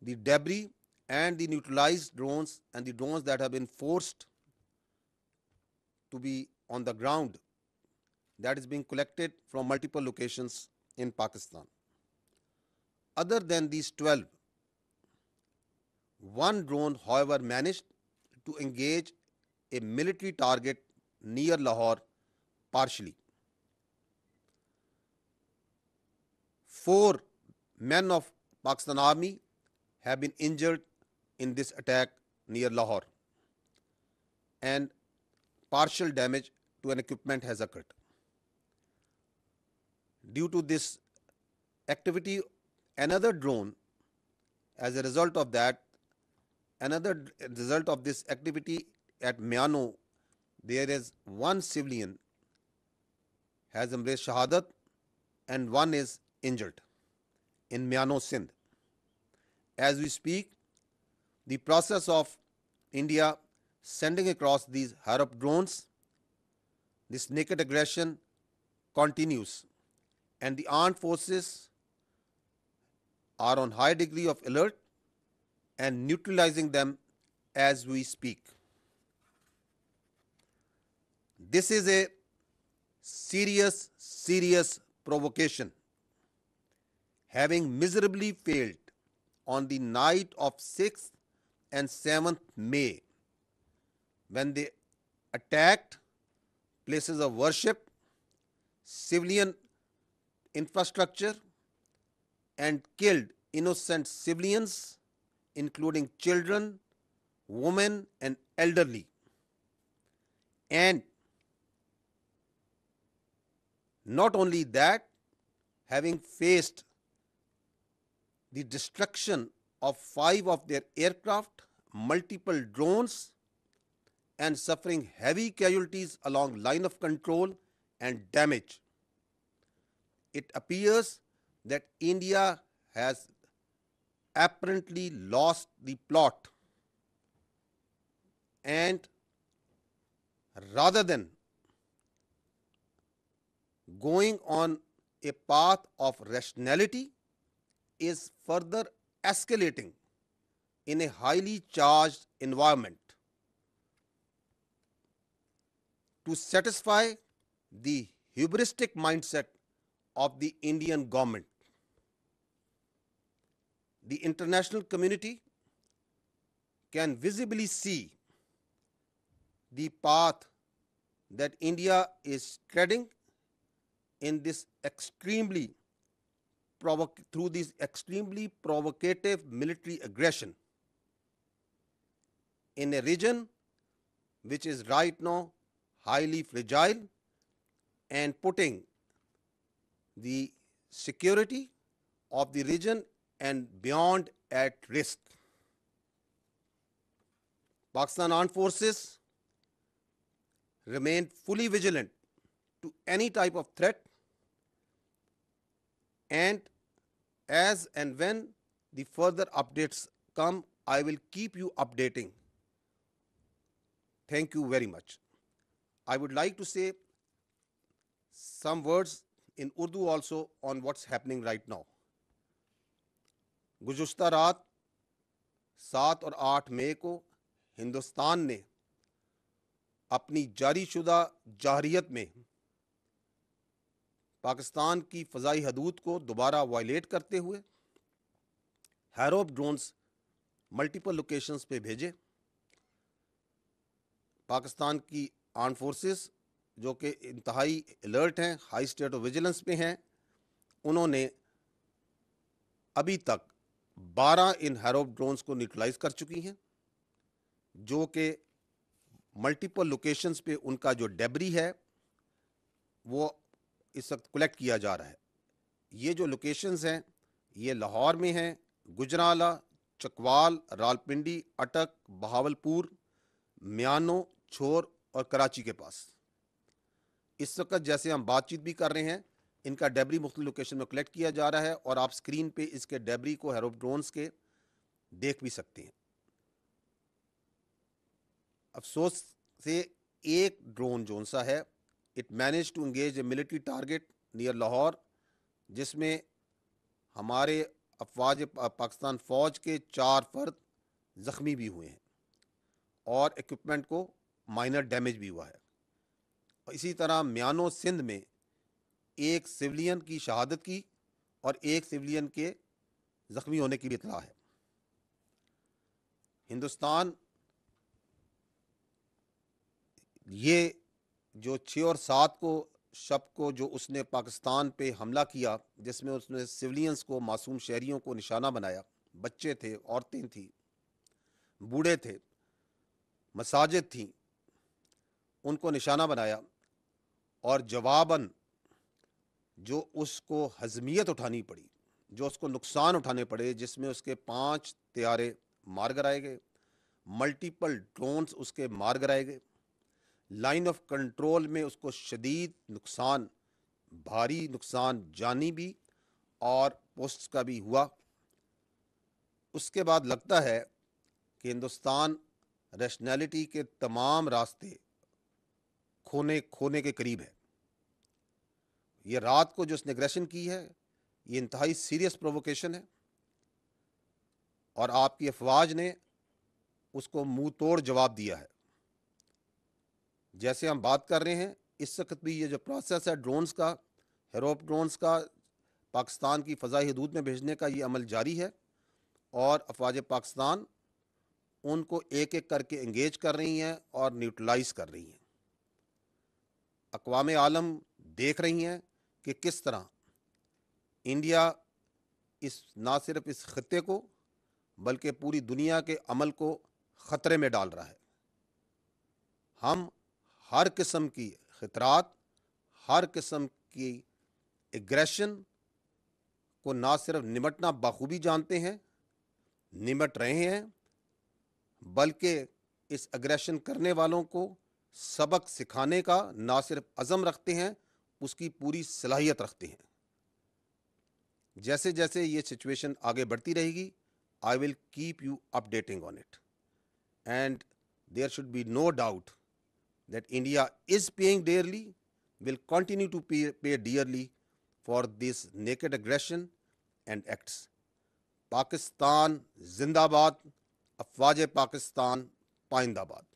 the debris and the neutralized drones and the drones that have been forced to be on the ground, that is being collected from multiple locations in Pakistan. Other than these 12, one drone, however, managed to engage a military target near Lahore partially. 4 men of Pakistan Army have been injured in this attack near Lahore, and partial damage to an equipment has occurred. Due to this activity, another drone, as a result of that, another result of this activity at Miano, there is one civilian has embraced Shahadat and one is injured in Miano, Sindh. As we speak, the process of India sending across these Harap drones, this naked aggression continues, and the armed forces are on high degree of alert and neutralizing them as we speak. This is a serious provocation, having miserably failed on the night of 6th and 7th May, when they attacked places of worship, civilian infrastructure, and killed innocent civilians, including children, women, and elderly. And not only that, having faced the destruction of 5 of their aircraft, multiple drones, and suffering heavy casualties along line of control and damage, it appears that India has apparently lost the plot, and rather than going on a path of rationality, is further escalating in a highly charged environment to satisfy the hubristic mindset of the Indian government. The international community can visibly see the path that India is treading in this through this extremely provocative military aggression in a region which is right now highly fragile and putting the security of the region and beyond at risk. Pakistan Armed Forces remain fully vigilant to any type of threat, and as and when the further updates come, I will keep you updating. Thank you very much. I would like to say some words in Urdu also on what's happening right now. गुज़श्ता रात 7 और 8 मई को हिंदुस्तान ने अपनी जारी शुदा जाहरियत में पाकिस्तान की फ़ज़ाई हदूद को दोबारा वायलेट करते हुए हैरोप ड्रोन्स मल्टीपल लोकेशंस पे भेजे। पाकिस्तान की आर्म फोर्सेस जो कि इंतहाई अलर्ट हैं, हाई स्टेट ऑफ विजिलेंस में हैं, उन्होंने अभी तक 12 इन हैरोप ड्रोन्स को न्यूट्रलाइज कर चुकी हैं, जो कि मल्टीपल लोकेशंस पे उनका जो डेबरी है वो इस वक्त कलेक्ट किया जा रहा है। ये जो लोकेशंस हैं ये लाहौर में हैं, गुजराला, चकवाल, रावलपिंडी, अटक, बहावलपुर, म्यानो, छोर और कराची के पास। इस वक्त जैसे हम बातचीत भी कर रहे हैं, इनका डेबरी मुख्तलिफ लोकेशन में कलेक्ट किया जा रहा है और आप स्क्रीन पे इसके डेबरी को हैरोप ड्रोन्स के देख भी सकते हैं। अफसोस से एक ड्रोन जोन सा है, it manage to engage a military target near Lahore, जिसमें हमारे پاکستان فوج کے 4 فرد زخمی بھی ہوئے ہیں اور ایکوپمنٹ کو مائنر ڈیمیج بھی ہوا ہے. اسی طرح میانو سندھ میں ایک سولین کی شہادت کی اور ایک سولین کے زخمی ہونے کی بھی اطلاع ہے. ہندوستان یہ جو 6 اور 7 کو شب کو جو اس نے پاکستان پہ حملہ کیا، جس میں اس نے سولینز کو، معصوم شہریوں کو نشانہ بنایا، بچے تھے، عورتیں تھیں، بوڑھے تھے، مساجد تھیں، ان کو نشانہ بنایا، اور جواباً جو اس کو ہضمیت اٹھانی پڑی، جو اس کو نقصان اٹھانے پڑے، جس میں اس کے 5 طیارے مار گرائے گئے، ملٹیپل ڈرونز اس کے مار گرائے گئے، لائن آف کنٹرول میں اس کو شدید نقصان، بھاری نقصان جانی بھی اور پوسٹس کا بھی ہوا. اس کے بعد لگتا ہے کہ ہندوستان ریشنلٹی کے تمام راستے کھونے کے قریب ہے. یہ رات کو جو اس نے اگریشن کی ہے، یہ انتہائی سیریس پرووکیشن ہے، اور آپ کی افواج نے اس کو منہ توڑ جواب دیا ہے. جیسے ہم بات کر رہے ہیں اس وقت بھی یہ جو پروسیس ہے ڈرونز کا، ہیروپ ڈرونز کا پاکستان کی فضائی حدود میں بھیجنے کا، یہ عمل جاری ہے، اور افواج پاکستان ان کو ایک ایک کر کے انگیج کر رہی ہیں اور نیوٹرلائز کر رہی ہیں. اقوام عالم دیکھ رہی ہیں کہ کس طرح انڈیا نہ صرف اس خطے کو بلکہ پوری دنیا کے امن کو خطرے میں ڈال رہا ہے. ہم ہر قسم کی خطرات، ہر قسم کی ایگریشن کو نہ صرف نمٹنا بخوبی جانتے ہیں، نمٹ رہے ہیں، بلکہ اس اگریشن کرنے والوں کو سبق سکھانے کا نہ صرف عزم رکھتے ہیں، اس کی پوری صلاحیت رکھتے ہیں. جیسے جیسے یہ سچویشن آگے بڑھتی رہے گی، I will keep you updating on it. And there should be no doubt that India is paying dearly, will continue to pay dearly for this naked aggression and acts. Pakistan زندہ باد، افواج پاکستان پائندہ باد.